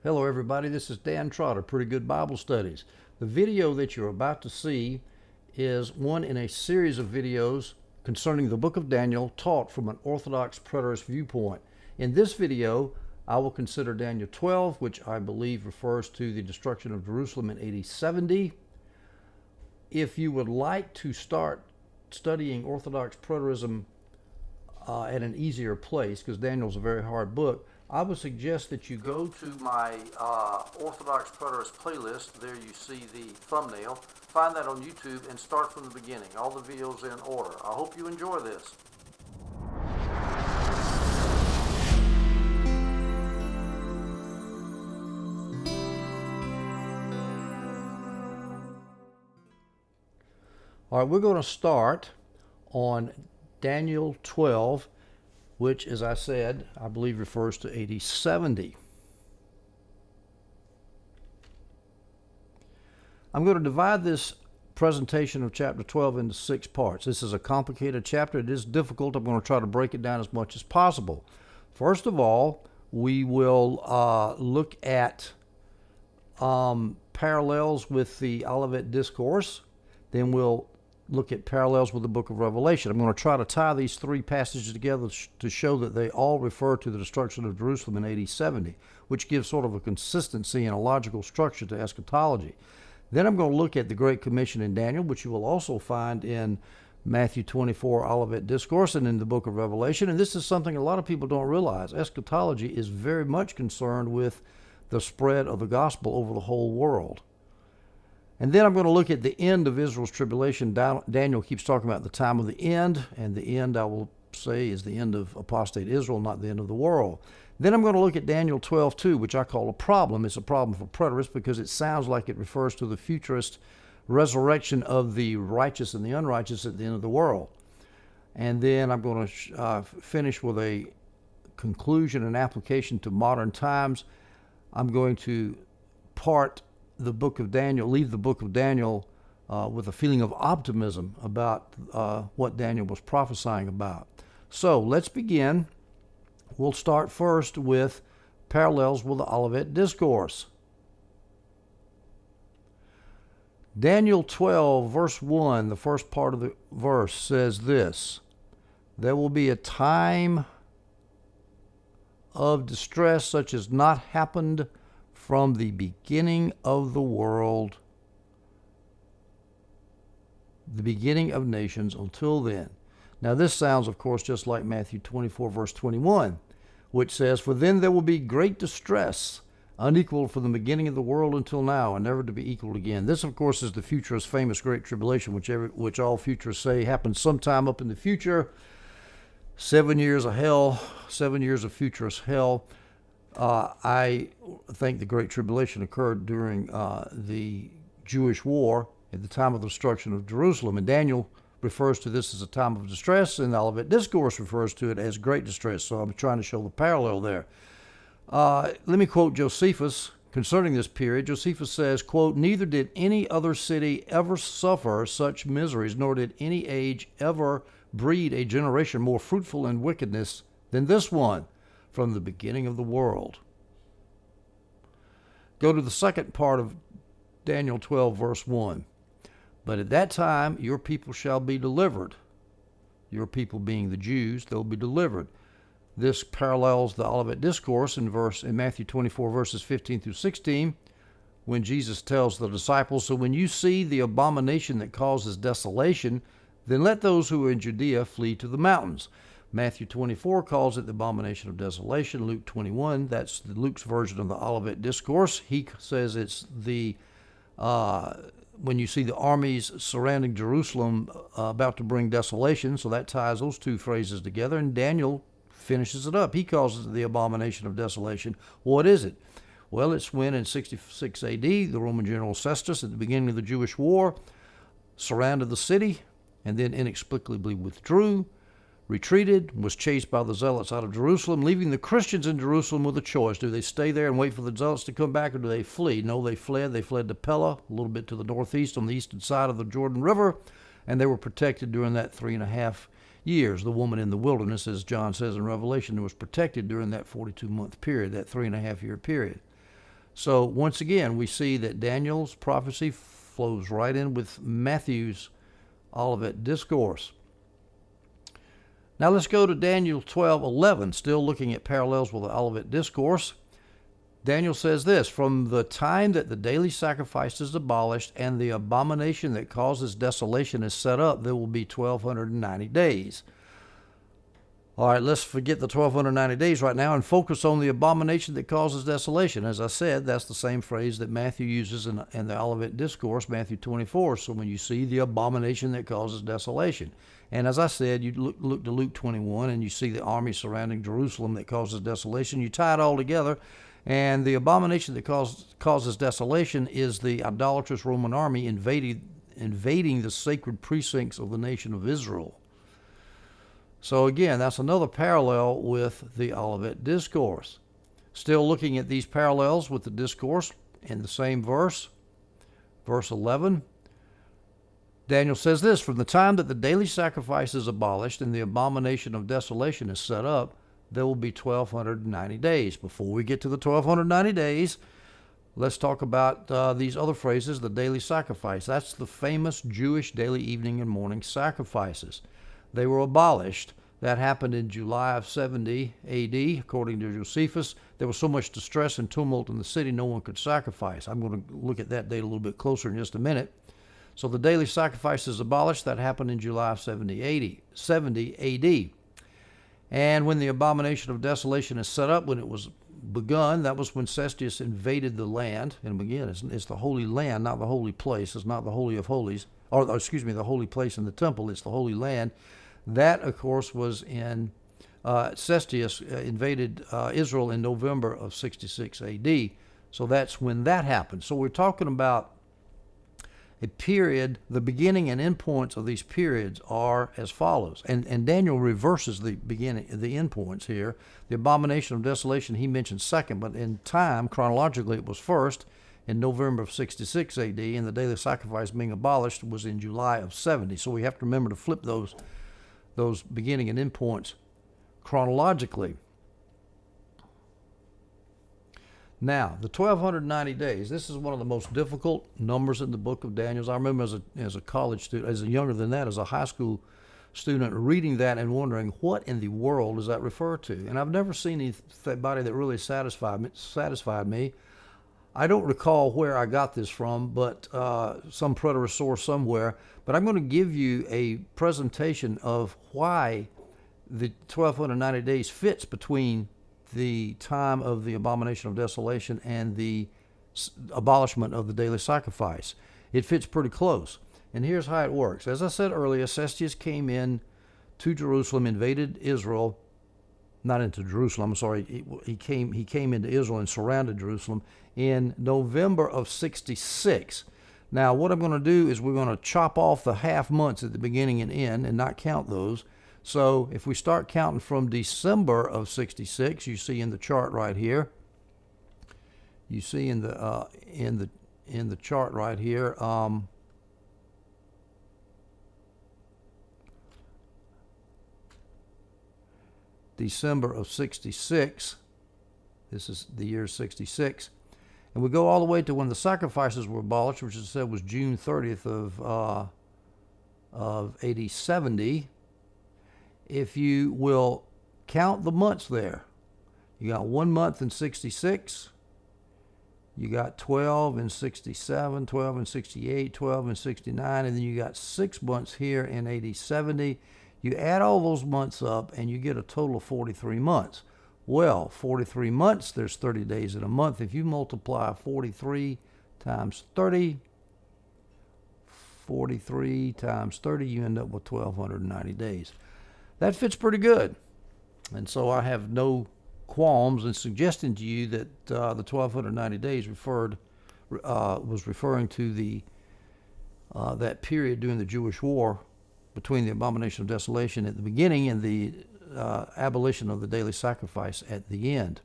Hello everybody, this is Dan Trotter, Pretty Good Bible Studies. The video that you're about to see is one in a series of videos concerning the book of Daniel taught from an Orthodox preterist viewpoint. In this video, I will consider Daniel 12, which I believe refers to the destruction of Jerusalem in AD 70. If you would like to start studying Orthodox preterism at an easier place, because Daniel's a very hard book, I would suggest that you go to my Orthodox Preterist playlist. There you see the thumbnail. Find that on YouTube and start from the beginning. All the videos in order. I hope you enjoy this. All right, we're going to start on Daniel 12, which, as I said, I believe refers to AD 70. I'm going to divide this presentation of chapter 12 into 6 parts. This is a complicated chapter. It is difficult. I'm going to try to break it down as much as possible. First of all, we will look at parallels with the Olivet Discourse. Then we'll look at parallels with the book of Revelation. I'm going to try to tie these three passages together to show that they all refer to the destruction of Jerusalem in AD 70, which gives sort of a consistency and a logical structure to eschatology. Then I'm going to look at the Great Commission in Daniel, which you will also find in Matthew 24, Olivet Discourse, and in the book of Revelation. And this is something a lot of people don't realize. Eschatology is very much concerned with the spread of the gospel over the whole world. And then I'm going to look at the end of Israel's tribulation. Daniel keeps talking about the time of the end, and the end, I will say, is the end of apostate Israel, not the end of the world. Then I'm going to look at Daniel 12:2, which I call a problem. It's a problem for preterists because it sounds like it refers to the futurist resurrection of the righteous and the unrighteous at the end of the world. And then I'm going to finish with a conclusion and application to modern times. I'm going to leave the book of Daniel with a feeling of optimism about what Daniel was prophesying about. So let's begin. We'll start first with parallels with the Olivet Discourse. Daniel 12, verse 1, the first part of the verse says this: "There will be a time of distress such as not happened from the beginning of the world, the beginning of nations until then." Now this sounds, of course, just like Matthew 24, verse 21, which says, "For then there will be great distress, unequaled from the beginning of the world until now, and never to be equaled again." This, of course, is the futurist famous Great Tribulation, which all futurists say happens sometime up in the future. 7 years of hell, 7 years of futurist hell. I think the Great Tribulation occurred during the Jewish War at the time of the destruction of Jerusalem. And Daniel refers to this as a time of distress, and the Olivet Discourse refers to it as great distress. So I'm trying to show the parallel there. Let me quote Josephus concerning this period. Josephus says, quote, "Neither did any other city ever suffer such miseries, nor did any age ever breed a generation more fruitful in wickedness than this one, from the beginning of the world." Go to the second part of Daniel 12, verse 1. "But at that time your people shall be delivered." Your people being the Jews, they'll be delivered. This parallels the Olivet Discourse in Matthew 24, verses 15 through 16, when Jesus tells the disciples, "So when you see the abomination that causes desolation, then let those who are in Judea flee to the mountains." Matthew 24 calls it the abomination of desolation. Luke 21, that's Luke's version of the Olivet Discourse. He says it's when you see the armies surrounding Jerusalem about to bring desolation. So that ties those two phrases together. And Daniel finishes it up. He calls it the abomination of desolation. What is it? Well, it's when in 66 AD, the Roman general Cestus, at the beginning of the Jewish war, surrounded the city and then inexplicably withdrew, retreated, was chased by the zealots out of Jerusalem, leaving the Christians in Jerusalem with a choice. Do they stay there and wait for the zealots to come back, or do they flee? No, they fled. They fled to Pella, a little bit to the northeast on the eastern side of the Jordan River, and they were protected during that 3.5 years. The woman in the wilderness, as John says in Revelation, was protected during that 42-month period, that 3.5-year period. So once again, we see that Daniel's prophecy flows right in with Matthew's Olivet Discourse. Now let's go to Daniel 12:11, still looking at parallels with the Olivet Discourse. Daniel says this: from the time that the daily sacrifice is abolished and the abomination that causes desolation is set up, there will be 1,290 days. All right, let's forget the 1,290 days right now and focus on the abomination that causes desolation. As I said, that's the same phrase that Matthew uses in the Olivet Discourse, Matthew 24. So when you see the abomination that causes desolation. And as I said, you look to Luke 21 and you see the army surrounding Jerusalem that causes desolation. You tie it all together, and the abomination that causes desolation is the idolatrous Roman army invading the sacred precincts of the nation of Israel. So again, that's another parallel with the Olivet Discourse. Still looking at these parallels with the discourse in the same verse, verse 11, Daniel says this: from the time that the daily sacrifice is abolished and the abomination of desolation is set up, there will be 1,290 days. Before we get to the 1,290 days, let's talk about these other phrases. The daily sacrifice. That's the famous Jewish daily evening and morning sacrifices. They were abolished. That happened in July of 70 A.D. According to Josephus, there was so much distress and tumult in the city, no one could sacrifice. I'm going to look at that date a little bit closer in just a minute. So the daily sacrifice is abolished. That happened in July of 70 A.D. And when the abomination of desolation is set up, when it was begun, that was when Cestius invaded the land. And again, it's the holy land, not the holy place. It's not the Holy of Holies, or excuse me, the holy place in the temple. It's the holy land. That, of course, was in Cestius invaded Israel in November of 66 A.D. So that's when that happened. So we're talking about a period. The beginning and end points of these periods are as follows. And Daniel reverses the beginning, the end points here. The abomination of desolation he mentioned second, but in time, chronologically, it was first in November of 66 A.D., and the daily sacrifice being abolished was in July of 70. So we have to remember to flip those beginning and end points chronologically. Now, the 1,290 days, this is one of the most difficult numbers in the book of Daniel. I remember as a college student, as a younger than that, as a high school student, reading that and wondering, what in the world does that refer to? And I've never seen anybody that really satisfied me. I don't recall where I got this from, but some preterist source somewhere. But I'm going to give you a presentation of why the 1,290 days fits between the time of the abomination of desolation and the abolishment of the daily sacrifice. It fits pretty close. And here's how it works. As I said earlier, Cestius came in to Jerusalem, invaded Israel, not into Jerusalem, I'm sorry, he came into Israel and surrounded Jerusalem in November of 66. Now, what I'm going to do is we're going to chop off the half months at the beginning and end and not count those. So if we start counting from December of 66, you see in the chart right here, you see in the chart right here, December of 66, this is the year 66, and we go all the way to when the sacrifices were abolished, which I said was June 30th of AD 70. If you will count the months there, you got 1 month in 66, you got 12 in 67, 12 in 68, 12 in 69, and then you got 6 months here in AD 70. You add all those months up and you get a total of 43 months. Well, 43 months, there's 30 days in a month. If you multiply 43 times 30, 43 times 30, you end up with 1,290 days. That fits pretty good. And so I have no qualms in suggesting to you that the 1,290 days was referring to that period during the Jewish War between the abomination of desolation at the beginning and the abolition of the daily sacrifice at the end.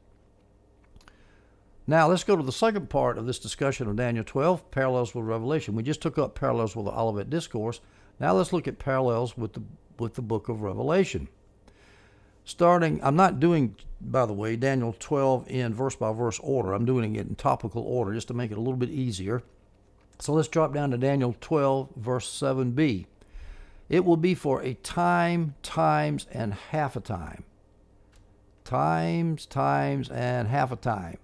Now let's go to the second part of this discussion of Daniel 12, parallels with Revelation. We just took up parallels with the Olivet Discourse. Now let's look at parallels with the book of Revelation. I'm not doing, by the way, Daniel 12 in verse by verse order. I'm doing it in topical order just to make it a little bit easier. So let's drop down to Daniel 12, verse 7b. It will be for a time, times, and half a time. Times, and half a time.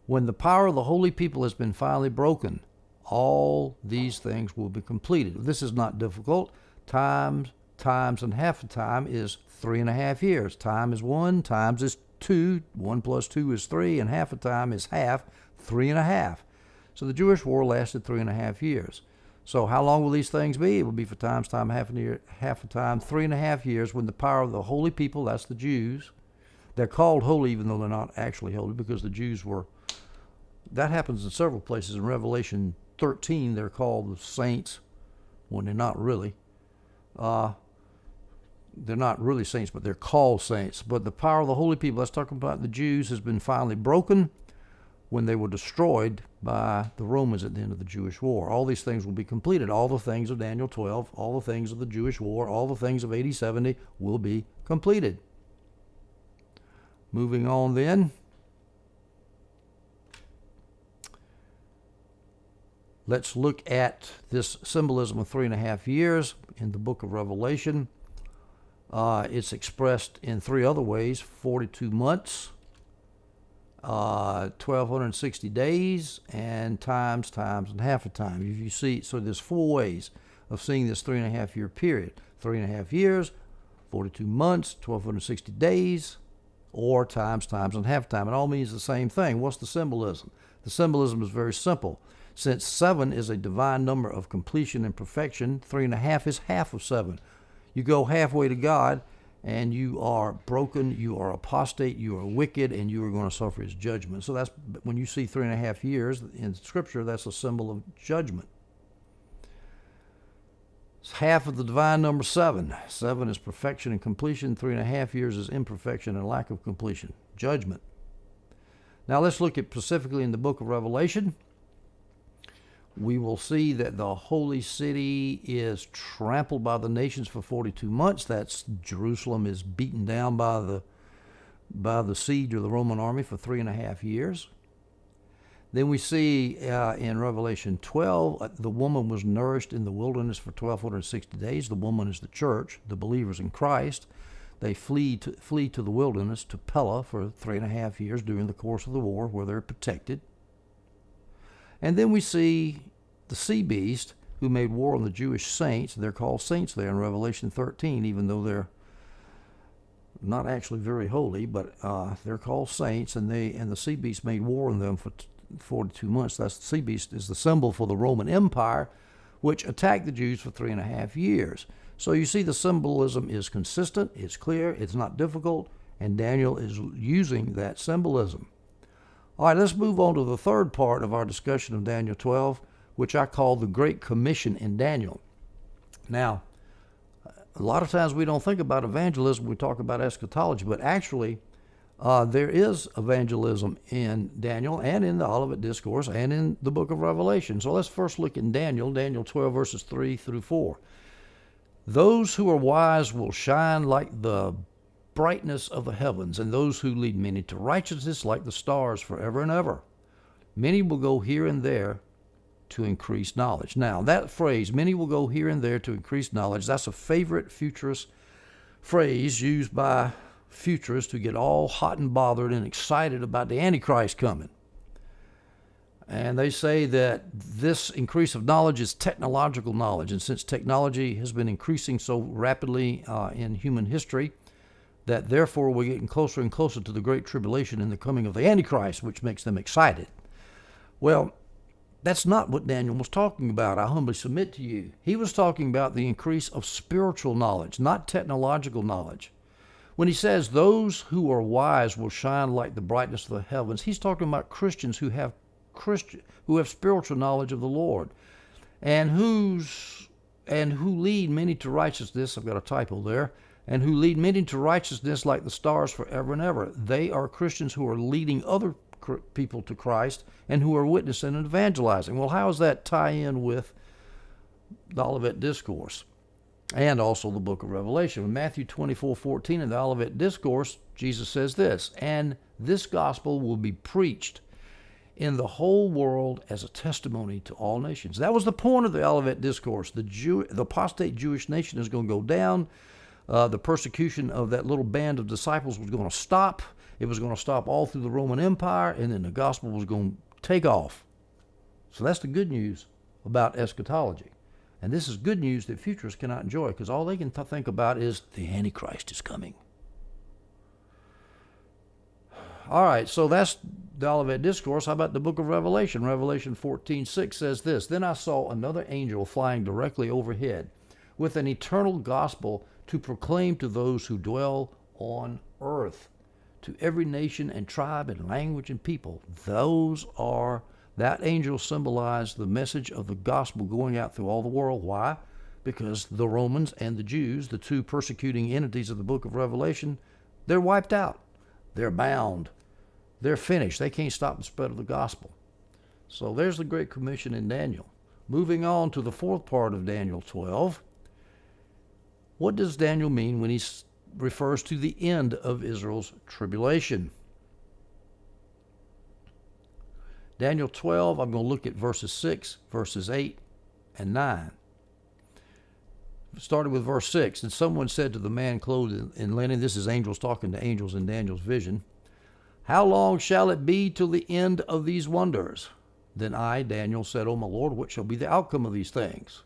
When the power of the holy people has been finally broken, all these things will be completed. This is not difficult. Times, and half a time is 3.5 years. Time is 1, times is 2, 1 plus 2 is 3, and half a time is half, 3.5. So the Jewish war lasted 3.5 years. So how long will these things be? It will be for times, half a time, 3.5 years, when the power of the holy people, that's the Jews, they're called holy even though they're not actually holy, because the Jews were, that happens in several places. In Revelation 13, they're called the saints when they're not really. They're not really saints, but they're called saints. But the power of the holy people, let's talk about the Jews, has been finally broken when they were destroyed by the Romans at the end of the Jewish war. All these things will be completed. All the things of Daniel 12, all the things of the Jewish war, all the things of AD 70 will be completed. Moving on then. Let's look at this symbolism of 3.5 years in the book of Revelation. It's expressed in 3 other ways: 42 months, 1,260 days, and times, and half a time. If you see, so there's 4 ways of seeing this 3.5 year period: 3.5 years, 42 months, 1,260 days, or times, and half a time. It all means the same thing. What's the symbolism? The symbolism is very simple. Since 7 is a divine number of completion and perfection, 3.5 is half of 7. You go halfway to God, and you are broken, you are apostate, you are wicked, and you are going to suffer his judgment. So that's, when you see 3.5 years in Scripture, that's a symbol of judgment. It's half of the divine number 7. 7 is perfection and completion. 3.5 years is imperfection and lack of completion, judgment. Now let's look at specifically in the book of Revelation. We will see that the holy city is trampled by the nations for 42 months. That's Jerusalem is beaten down by the siege of the Roman army for 3.5 years. Then we see in Revelation 12, the woman was nourished in the wilderness for 1,260 days. The woman is the church, the believers in Christ. They flee to the wilderness, to Pella, for 3.5 years during the course of the war, where they're protected. And then we see the sea beast who made war on the Jewish saints. They're called saints there in Revelation 13, even though they're not actually very holy, but they're called saints, and the sea beast made war on them for 42 months. That's the sea beast is the symbol for the Roman Empire, which attacked the Jews for 3.5 years. So you see the symbolism is consistent, it's clear, it's not difficult, and Daniel is using that symbolism. All right, let's move on to the third part of our discussion of Daniel 12, which I call the Great Commission in Daniel. Now, a lot of times we don't think about evangelism, we talk about eschatology, but actually there is evangelism in Daniel and in the Olivet Discourse and in the book of Revelation. So let's first look in Daniel 12 verses 3 through 4. Those who are wise will shine like the brightness of the heavens, and those who lead many to righteousness like the stars forever and ever. Many will go here and there to increase knowledge. Now, that phrase, many will go here and there to increase knowledge, that's a favorite futurist phrase used by futurists who get all hot and bothered and excited about the Antichrist coming. And they say that this increase of knowledge is technological knowledge. And since technology has been increasing so rapidly in human history, that therefore we're getting closer and closer to the Great Tribulation and the coming of the Antichrist, which makes them excited. Well, that's not what Daniel was talking about, I humbly submit to you. He was talking about the increase of spiritual knowledge, not technological knowledge. When he says those who are wise will shine like the brightness of the heavens, he's talking about Christians who have spiritual knowledge of the Lord, and who lead many to righteousness. I've got a typo there. And who lead many to righteousness like the stars forever and ever. They are Christians who are leading other people to Christ and who are witnessing and evangelizing. Well, how does that tie in with the Olivet Discourse? and also the book of Revelation. In Matthew 24:14, in the Olivet Discourse, Jesus says this, "And this gospel will be preached in the whole world as a testimony to all nations." That was the point of the Olivet Discourse. The apostate Jewish nation is going to go down. The persecution of that little band of disciples was going to stop. It was going to stop all through the Roman Empire, and then the gospel was going to take off. So that's the good news about eschatology. And this is good news that futurists cannot enjoy, because all they can think about is the Antichrist is coming. All right, so that's the Olivet Discourse. How about the book of Revelation? Revelation 14:6 says this, "Then I saw another angel flying directly overhead with an eternal gospel to proclaim to those who dwell on earth, to every nation and tribe and language and people." That angel symbolized the message of the gospel going out through all the world. Why? Because the Romans and the Jews, the two persecuting entities of the book of Revelation, they're wiped out. They're bound. They're finished. They can't stop the spread of the gospel. So there's the Great Commission in Daniel. Moving on to the fourth part of Daniel 12. What does Daniel mean when he refers to the end of Israel's tribulation? Daniel 12, I'm going to look at verses 6, verses 8, and 9. Starting with verse 6, "And someone said to the man clothed in linen," this is angels talking to angels in Daniel's vision, "How long shall it be till the end of these wonders?" Then I, Daniel, said, "O my Lord, what shall be the outcome of these things?"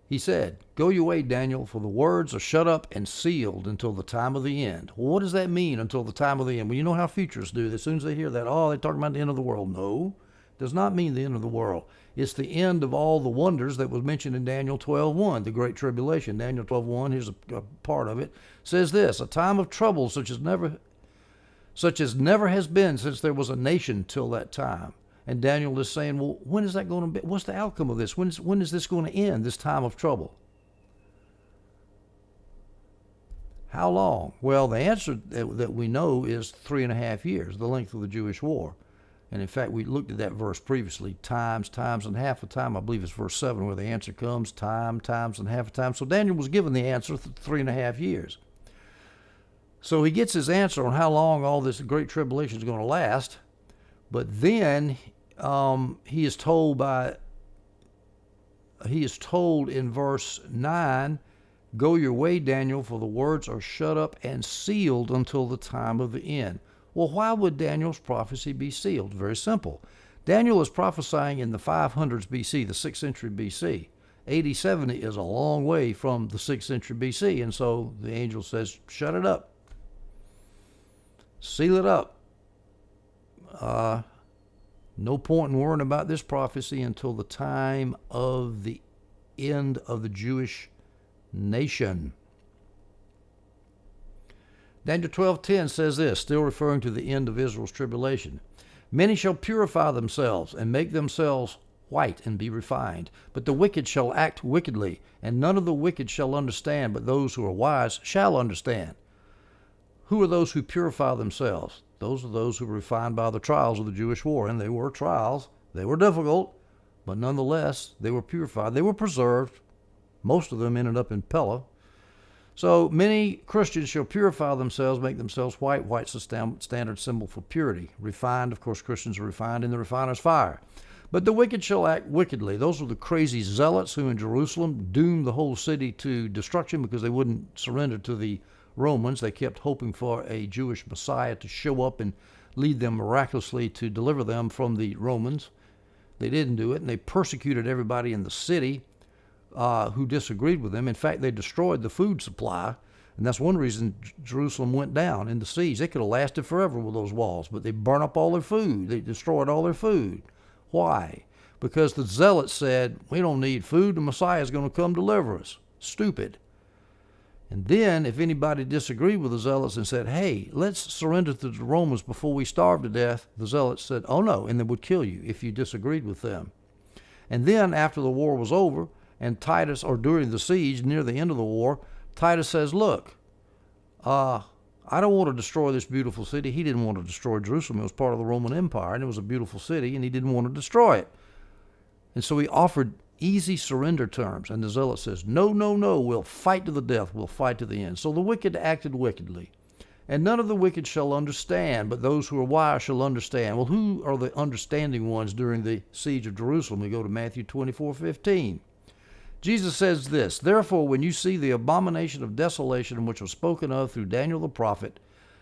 He said, "Go your way, Daniel, for the words are shut up and sealed until the time of the end." Well, what does that mean, until the time of the end? Well, you know how futurists do. As soon as they hear that, they're talking about the end of the world. No, it does not mean the end of the world. It's the end of all the wonders that was mentioned in Daniel 12:1, the Great Tribulation. Daniel 12:1, here's a part of it, says this, "A time of trouble such as never has been since there was a nation till that time." And Daniel is saying, well, when is that going to be? What's the outcome of this? When is this going to end, this time of trouble? How long? Well, the answer that we know is 3.5 years, the length of the Jewish war. And in fact, we looked at that verse previously, times and half a time. I believe it's verse 7 where the answer comes, times and half a time. So Daniel was given the answer, 3.5 years. So he gets his answer on how long all this great tribulation is going to last. But then he is told in verse 9, "Go your way, Daniel, for the words are shut up and sealed until the time of the end." Well, why would Daniel's prophecy be sealed? Very simple. Daniel is prophesying in the 500s BC, the 6th century BC. 8070 is a long way from the 6th century BC, and so the angel says, shut it up. Seal it up. No point in worrying about this prophecy until the time of the end of the Jewish nation. Daniel 12:10 says this, still referring to the end of Israel's tribulation. "Many shall purify themselves and make themselves white and be refined. But the wicked shall act wickedly, and none of the wicked shall understand, but those who are wise shall understand." Who are those who purify themselves? Those are those who were refined by the trials of the Jewish war. And they were trials. They were difficult, but nonetheless, they were purified. They were preserved. Most of them ended up in Pella. So many Christians shall purify themselves, make themselves white. White's a standard symbol for purity. Refined, of course, Christians are refined in the refiner's fire. "But the wicked shall act wickedly." Those are the crazy zealots who in Jerusalem doomed the whole city to destruction because they wouldn't surrender to the Romans. They kept hoping for a Jewish Messiah to show up and lead them miraculously to deliver them from the Romans. They didn't do it, and they persecuted everybody in the city who disagreed with them. In fact, they destroyed the food supply, and that's one reason Jerusalem went down in the siege. They could have lasted forever with those walls, but they burned up all their food. They destroyed all their food. Why? Because the zealots said, we don't need food. The Messiah is going to come deliver us. Stupid. And then if anybody disagreed with the zealots and said, hey, let's surrender to the Romans before we starve to death, the zealots said, oh no, and they would kill you if you disagreed with them. And then after the war was over, and Titus, or during the siege, near the end of the war, Titus says, look, I don't want to destroy this beautiful city. He didn't want to destroy Jerusalem. It was part of the Roman Empire, and it was a beautiful city, and he didn't want to destroy it. And so he offered easy surrender terms. And the zealot says, no, no, no, we'll fight to the death, we'll fight to the end. So the wicked acted wickedly. And none of the wicked shall understand, but those who are wise shall understand. Well, who are the understanding ones during the siege of Jerusalem? We go to Matthew 24:15. Jesus says this, therefore, when you see the abomination of desolation which was spoken of through Daniel the prophet,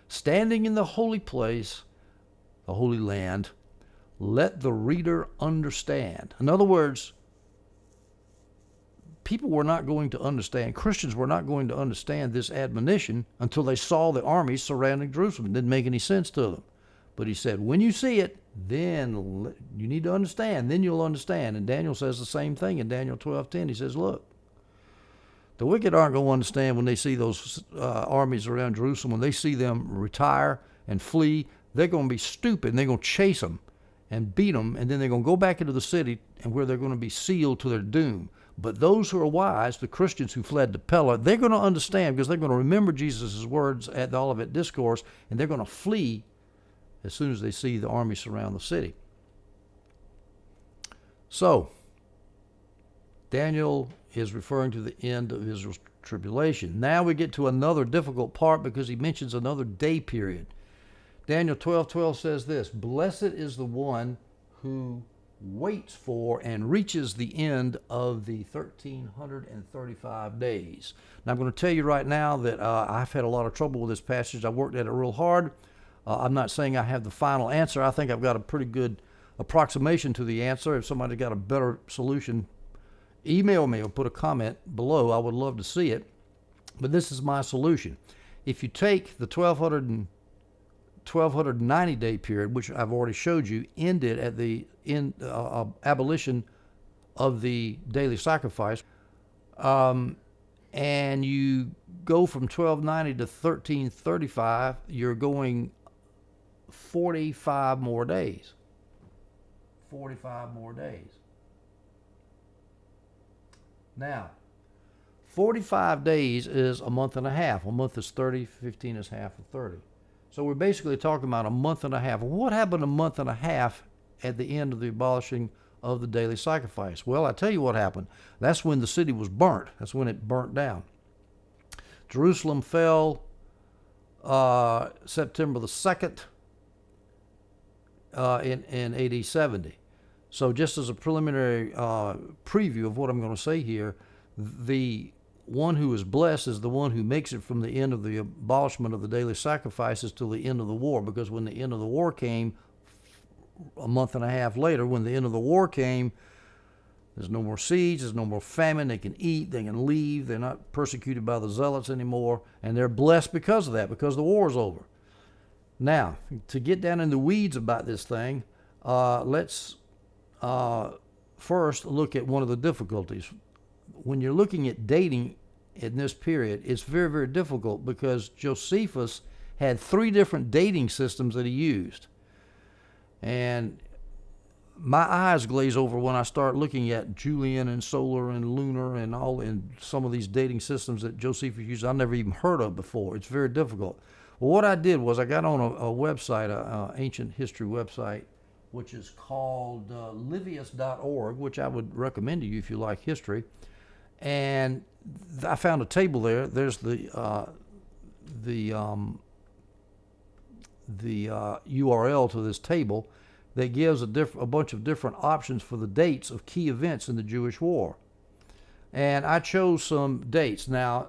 standing in the holy place, the Holy Land, let the reader understand. In other words, people were not going to understand, Christians were not going to understand this admonition until they saw the armies surrounding Jerusalem. It didn't make any sense to them. But he said, when you see it, then you need to understand. Then you'll understand. And Daniel says the same thing in Daniel 12:10. He says, look, the wicked aren't going to understand when they see those armies around Jerusalem. When they see them retire and flee, they're going to be stupid, and they're going to chase them and beat them, and then they're going to go back into the city and where they're going to be sealed to their doom. But those who are wise, the Christians who fled to Pella, they're going to understand because they're going to remember Jesus' words at the Olivet Discourse, and they're going to flee as soon as they see the army surround the city. So, Daniel is referring to the end of Israel's tribulation. Now we get to another difficult part because he mentions another day period. Daniel 12:12 says this, blessed is the one who waits for and reaches the end of the 1,335 days. Now I'm going to tell you right now that I've had a lot of trouble with this passage. I worked at it real hard. I'm not saying I have the final answer. I think I've got a pretty good approximation to the answer. If somebody got a better solution, email me or put a comment below. I would love to see it. But this is my solution. If you take the 1290 day period, which I've already showed you, ended at the abolition of the daily sacrifice, and you go from 1290 to 1335, you're going 45 more days. 45 more days. Now, 45 days is a month and a half. A month is 30, 15 is half of 30. So we're basically talking about a month and a half. What happened a month and a half at the end of the abolishing of the daily sacrifice? Well, I tell you what happened. That's when the city was burnt. That's when it burnt down. Jerusalem fell September the 2nd in AD 70. So just as a preliminary preview of what I'm going to say here, the one who is blessed is the one who makes it from the end of the abolishment of the daily sacrifices till the end of the war, because when the end of the war came, a month and a half later, when the end of the war came, there's no more siege, there's no more famine, they can eat, they can leave, they're not persecuted by the zealots anymore, and they're blessed because of that, because the war is over. Now, to get down in the weeds about this thing, let's first look at one of the difficulties. When you're looking at dating in this period, it's very, very difficult because Josephus had 3 different dating systems that he used. And my eyes glaze over when I start looking at Julian and solar and lunar and all, and some of these dating systems that Josephus used I've never even heard of before. It's very difficult. Well, what I did was I got on a website, an ancient history website, which is called livius.org, which I would recommend to you if you like history. And I found a table there. There's the URL to this table that gives a bunch of different options for the dates of key events in the Jewish war. And I chose some dates. Now,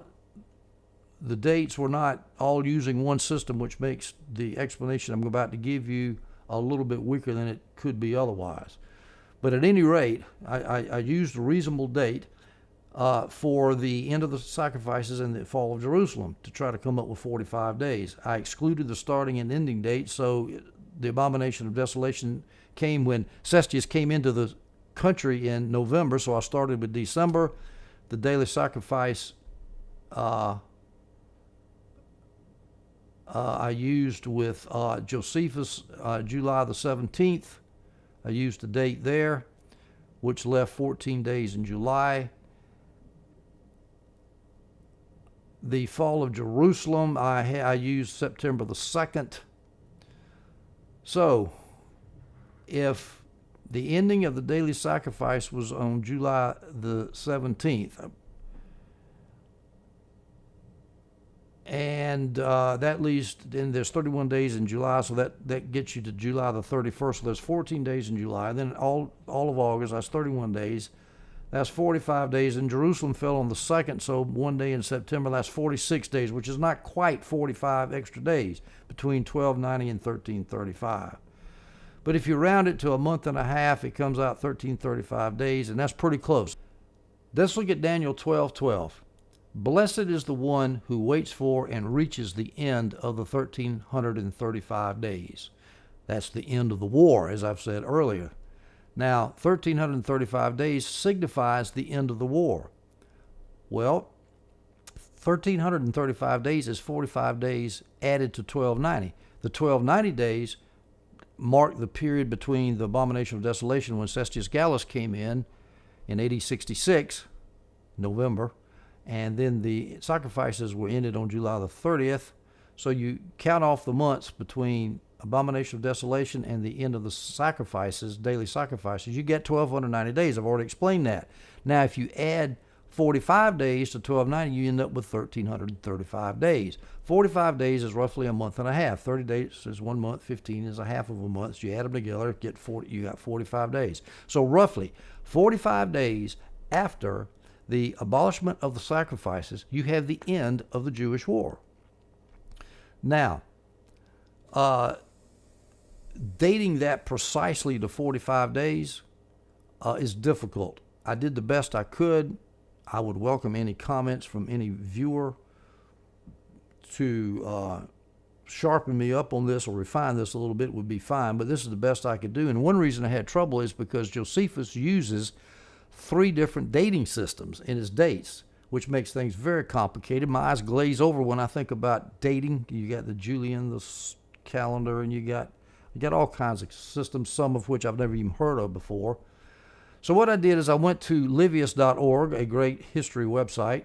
the dates were not all using one system, which makes the explanation I'm about to give you a little bit weaker than it could be otherwise. But at any rate, I used a reasonable date for the end of the sacrifices and the fall of Jerusalem to try to come up with 45 days. I excluded the starting and ending date, so the abomination of desolation came when Cestius came into the country in November, so I started with December. The daily sacrifice I used with Josephus, July the 17th. I used the date there, which left 14 days in July. The fall of Jerusalem, I used September the 2nd. So, if The ending of the daily sacrifice was on July the 17th. And that leaves, then there's 31 days in July, so that gets you to July the 31st. So there's 14 days in July. And then all of August, that's 31 days. That's 45 days. And Jerusalem fell on the 2nd, so 1 day in September, that's 46 days, which is not quite 45 extra days between 1290 and 1335. But if you round it to a month and a half, it comes out 1335 days, and that's pretty close. Let's look at Daniel 12:12. Blessed is the one who waits for and reaches the end of the 1335 days. That's the end of the war, as I've said earlier. Now, 1335 days signifies the end of the war. Well, 1335 days is 45 days added to 1290. The 1290 days mark the period between the abomination of desolation when Cestius Gallus came in AD 66, November, and then the sacrifices were ended on July the 30th. So you count off the months between abomination of desolation and the end of the sacrifices, daily sacrifices, you get 1290 days. I've already explained that. Now, if you add 45 days to 1290, you end up with 1335 days. 45 days is roughly a month and a half. 30 days is 1 month. 15 is a half of a month. So you add them together, you got 45 days. So roughly 45 days after the abolishment of the sacrifices, you have the end of the Jewish war. Now, dating that precisely to 45 days is difficult. I did the best I could. I would welcome any comments from any viewer to sharpen me up on this or refine this a little bit would be fine, but this is the best I could do. And one reason I had trouble is because Josephus uses 3 different dating systems in his dates, which makes things very complicated. My eyes glaze over when I think about dating. You got the Julian, the calendar, and you got all kinds of systems, some of which I've never even heard of before. So what I did is I went to livius.org, a great history website,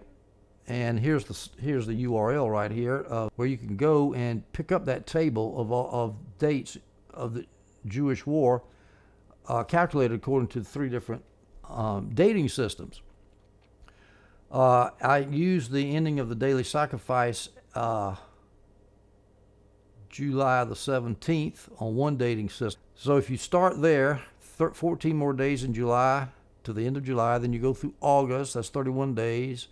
and here's the URL right here where you can go and pick up that table of dates of the Jewish war calculated according to 3 different dating systems. I used the ending of the daily sacrifice July the 17th on one dating system. So if you start there, 14 more days in July to the end of July, then you go through August, that's 31 days.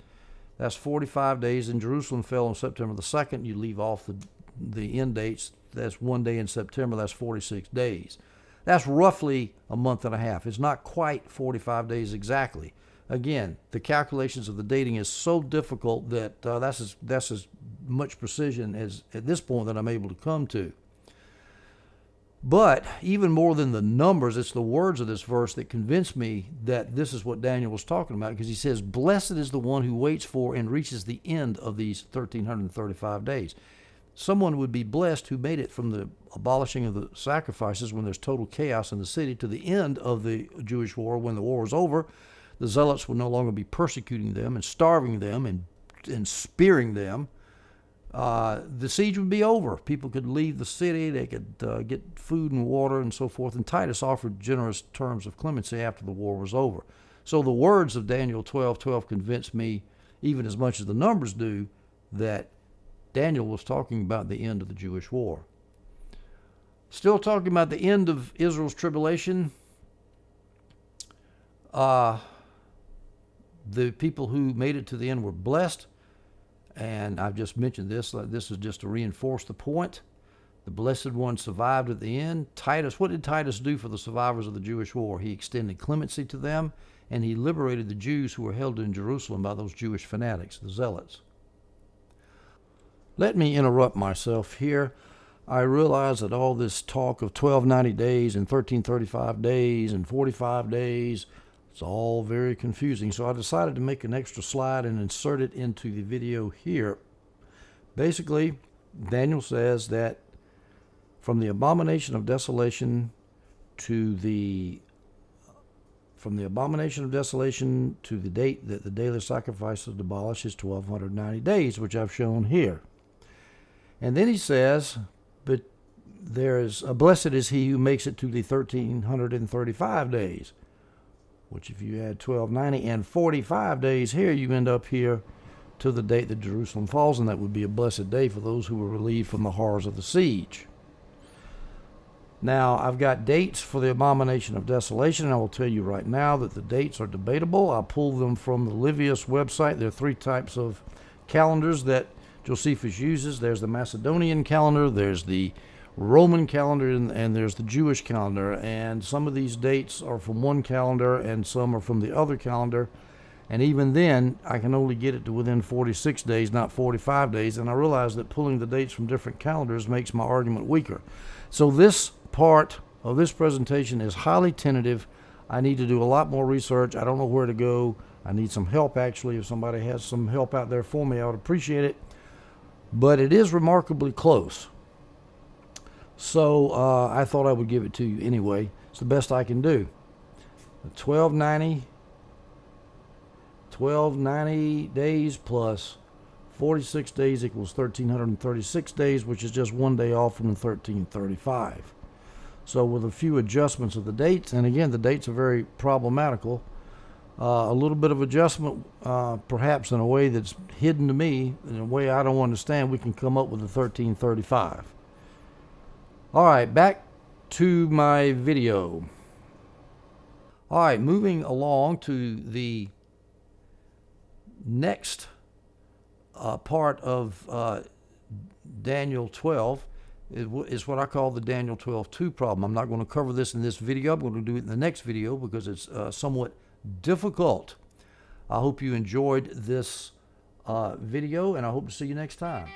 That's 45 days. And Jerusalem fell on September the 2nd. You leave off the end dates. That's 1 day in September. That's 46 days. That's roughly a month and a half. It's not quite 45 days exactly. Again, the calculations of the dating is so difficult that that's as much precision as at this point that I'm able to come to. But even more than the numbers, it's the words of this verse that convince me that this is what Daniel was talking about, because he says, blessed is the one who waits for and reaches the end of these 1335 days. Someone would be blessed who made it from the abolishing of the sacrifices when there's total chaos in the city to the end of the Jewish war. When the war was over, the zealots would no longer be persecuting them and starving them and spearing them. The siege would be over. People could leave the city. They could get food and water and so forth. And Titus offered generous terms of clemency after the war was over. So the words of Daniel 12:12 convince me, even as much as the numbers do, that Daniel was talking about the end of the Jewish war. Still talking about the end of Israel's tribulation. The people who made it to the end were blessed. And I've just mentioned this. This is just to reinforce the point. The Blessed One survived at the end. Titus, what did Titus do for the survivors of the Jewish war? He extended clemency to them, and he liberated the Jews who were held in Jerusalem by those Jewish fanatics, the Zealots. Let me interrupt myself here. I realize that all this talk of 1290 days and 1335 days and 45 days, it's all very confusing. So I decided to make an extra slide and insert it into the video here. Basically, Daniel says that from the abomination of desolation to the date that the daily sacrifice is abolished is 1290 days, which I've shown here. And then he says, but blessed is he who makes it to the 1335 days, which if you add 1290 and 45 days here, you end up here to the date that Jerusalem falls, and that would be a blessed day for those who were relieved from the horrors of the siege. Now, I've got dates for the abomination of desolation, and I will tell you right now that the dates are debatable. I pulled them from the Livius website. There are three types of calendars that Josephus uses. There's the Macedonian calendar, there's the Roman calendar, and there's the Jewish calendar. And some of these dates are from one calendar and some are from the other calendar. And even then, I can only get it to within 46 days, not 45 days. And I realize that pulling the dates from different calendars makes my argument weaker. So this part of this presentation is highly tentative. I need to do a lot more research. I don't know where to go. I need some help, actually. If somebody has some help out there for me, I would appreciate it. But it is remarkably close. So I thought I would give it to you anyway. It's the best I can do. 1290 days plus 46 days equals 1336 days, which is just one day off from the 1335. So with a few adjustments of the dates, and again, the dates are very problematical, a little bit of adjustment, perhaps in a way that's hidden to me, in a way I don't understand, we can come up with the 1335. All right, back to my video. All right, moving along to the next part of Daniel 12 is what I call the Daniel 12:2 problem. I'm not going to cover this in this video. I'm going to do it in the next video because it's somewhat difficult. I hope you enjoyed this video, and I hope to see you next time.